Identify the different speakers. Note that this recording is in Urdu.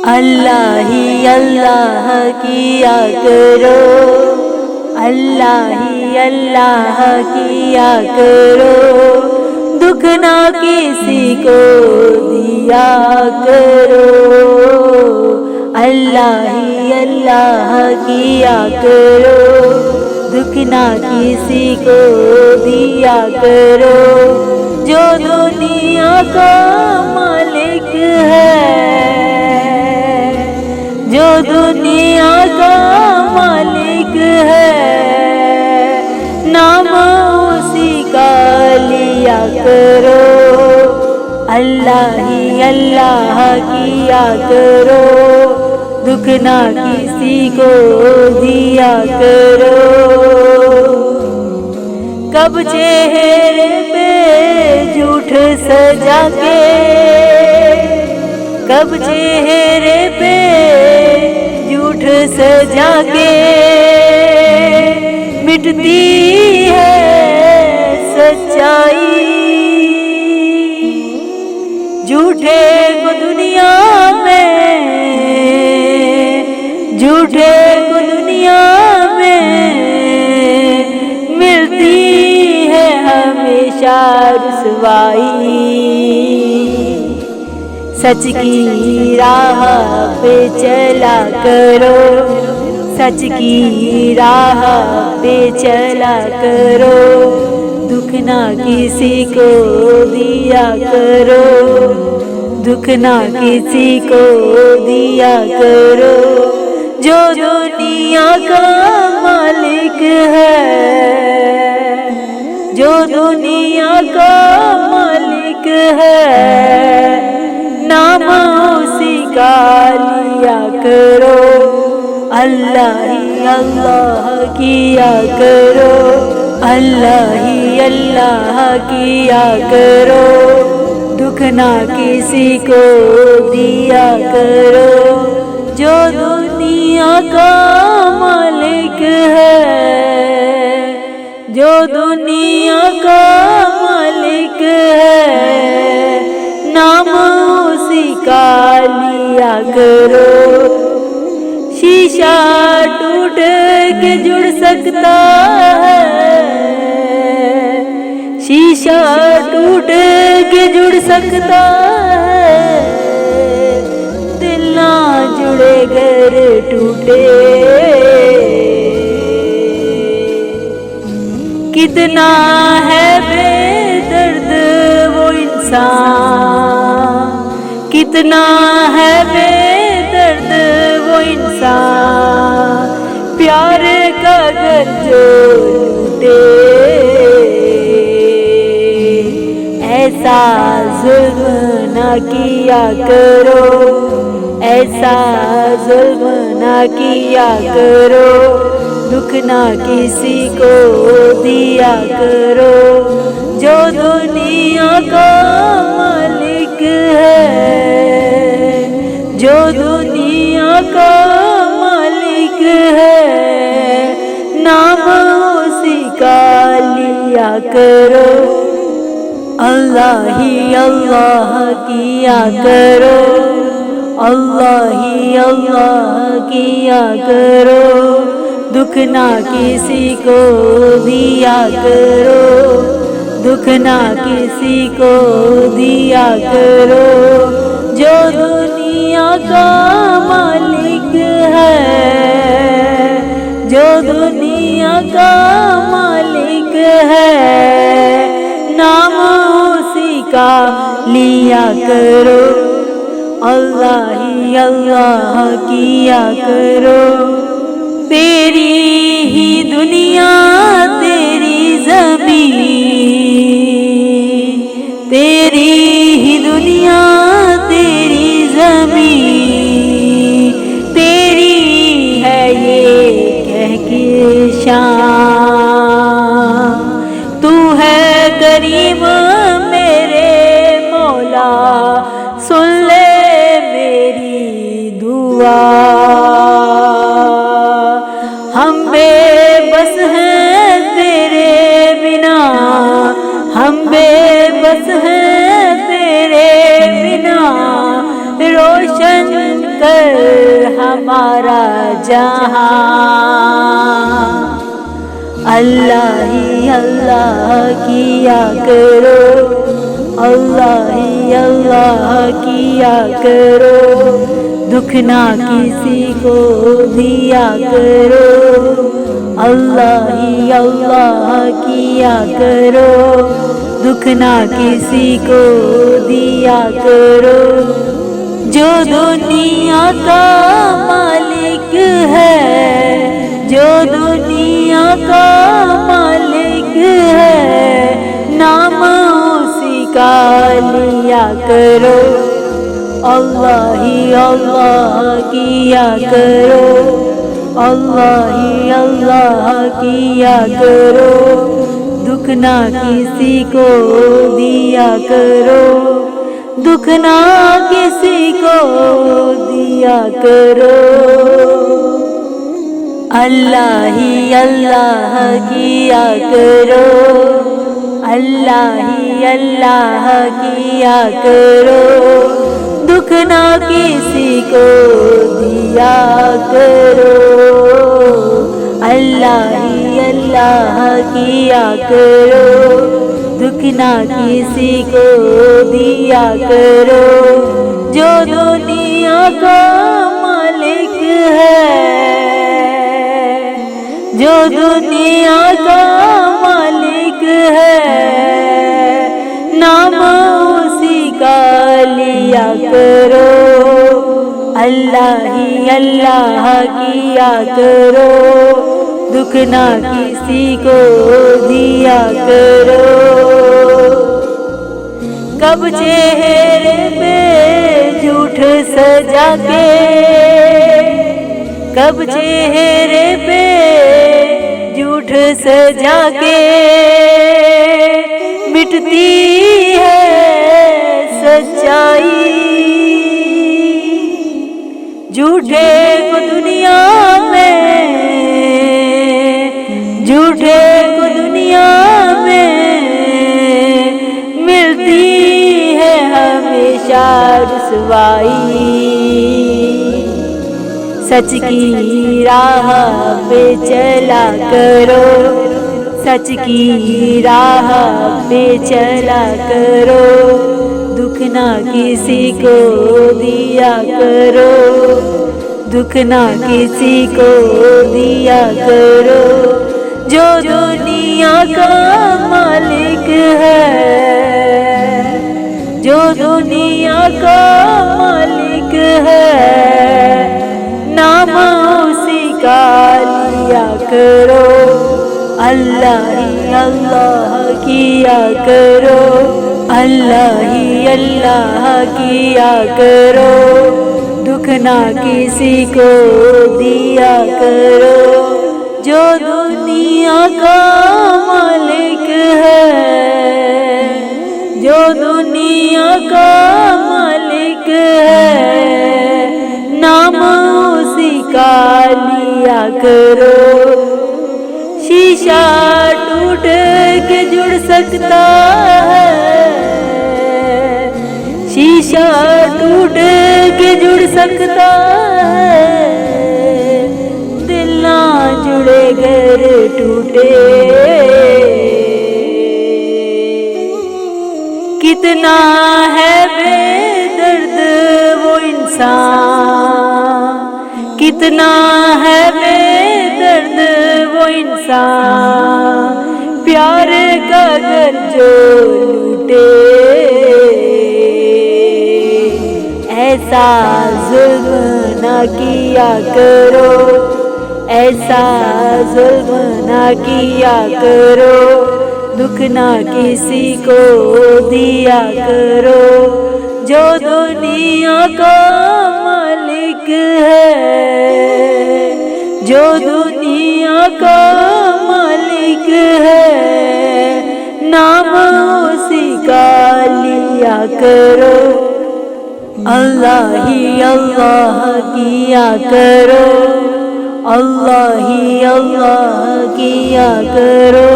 Speaker 1: اللہ ہی اللہ کیا کرو، اللہ ہی اللہ کیا کرو، دکھ نہ کسی کو دیا کرو، اللہ ہی اللہ کیا کرو، دکھ نہ کسی کو دیا کرو، جو دنیا کا مالک ہے، جو دنیا کا مالک ہے، نام اسی کا لیا کرو، اللہ ہی اللہ کیا کرو، دکھ نہ کسی کو دیا کرو، کب چہرے پہ جھوٹ سجا کے، کب چہرے پہ جھوٹ سجا کے مٹتی ہے سچائی، جھوٹے کو دنیا میں، جھوٹے کو دنیا میں ملتی ہے ہمیشہ رسوائی، سچ کی راہ پہ چلا کرو، سچ کی راہ پہ چلا کرو، دکھ نہ کسی کو دیا کرو، دکھ نہ کسی کو دیا کرو، جو دنیا کا مالک ہے، جو دنیا کا مالک ہے، نام اسی کا لیا کرو، اللہ ہی اللہ کیا کرو، اللہ ہی اللہ کیا کرو، دکھ نہ کسی کو دیا کرو، جو دنیا کا مالک ہے، جو دنیا کا مالک ہے، نام اسی کا لیا کرو، شیشہ ٹوٹ کے جڑ سکتا ہے، شیشہ ٹوٹ کے جڑ سکتا ہے، دل نہ جڑے گھر ٹوٹے، کتنا ہے بے درد وہ انسان، کتنا ہے بے درد وہ انسان، پیار کا گھر جو ٹوٹے، ایسا ظلم نہ کیا کرو، ایسا ظلم نہ کیا کرو، دکھ نہ کسی کو دیا کرو، جو دنیا کا مالک ہے، جو دنیا کا مالک ہے، نام اسی کا لیا کرو، اللہ ہی اللہ کیا کرو، اللہ ہی اللہ کیا کرو، دکھ نہ کسی کو دیا کرو، دکھ نہ کسی کو دیا کرو، جو دنیا کا مالک ہے، جو دنیا کا مالک ہے، نام اسی کا لیا کرو، اللہ ہی اللہ کیا کرو، تیری ہی دنیا تیری زمین، تیری ہی دنیا تیری زمین، تیری ہے یہ کہہ کے شان، تو ہے کریم میرے مولا، سن لے میری دعا، ہم بے بس ہیں تیرے بنا، ہم بے بس ہیں ہمارا جہاں، اللہ ہی اللہ کیا کرو، اللہ ہی اللہ کیا کرو، دکھ نہ کسی کو دیا کرو، اللہ ہی اللہ کیا کرو، دکھ نہ کسی کو دیا کرو، جو دنیا کا مالک ہے، جو دنیا کا مالک ہے، نام اسی کا لیا کرو، اللہ ہی اللہ کیا کرو، اللہ ہی اللہ کیا کرو، دکھ نہ کسی کو دیا کرو، دکھ نہ کسی کو دیا کرو، اللہ ہی اللہ کیا کرو، اللہ ہی اللہ کیا کرو، دکھ نہ کسی کو دیا کرو، اللہ ہی اللہ کیا کرو، دکھ نہ کسی کو دیا کرو، جو دنیا کا مالک ہے، جو دنیا کا مالک ہے، نام اسی کا لیا کرو، اللہ ہی اللہ کیا کرو، دکھ نہ کسی کو دیا کرو، کب چہرے پہ جھوٹ سجا کے، کب چہرے پہ جھوٹ سجا کے، مٹتی ہے سچائی، جھوٹے کو دنیا میں، جھوٹے کو دنیا میں ملتی ہے ہمیشہ رسوائی، سچ کی راہ پہ چلا کرو، سچ کی راہ پہ چلا کرو، دکھ نہ کسی کو دیا کرو، دکھ نہ کسی کو دیا کرو، جو دنیا کا مالک ہے، جو دنیا کا مالک ہے، نام اسی کا لیا کرو، اللہ ہی اللہ کیا کرو، اللہ ہی اللہ کیا کرو، دکھ نہ کسی کو دیا کرو، جو دنیا کا مالک ہے، جو دنیا کا مالک ہے، نام اسی کا لیا کرو، شیشہ ٹوٹ کے جڑ سکتا ہے، شیشہ ٹوٹ کے جڑ سکتا ہے، دل نہ جڑے گھر ٹوٹے، کتنا ہے بے درد وہ انسان، کتنا ہے بے درد وہ انسان، پیار کا گھر جو لوٹے، ایسا ظلم نہ کیا کرو، ایسا ظلم نہ کیا کرو، دکھ نہ کسی کو دیا کرو، جو دنیا کا مالک ہے، جو دنیا کا مالک ہے، نام اسی کا لیا کرو، اللہ ہی اللہ کیا کرو، اللہ ہی اللہ کیا کرو،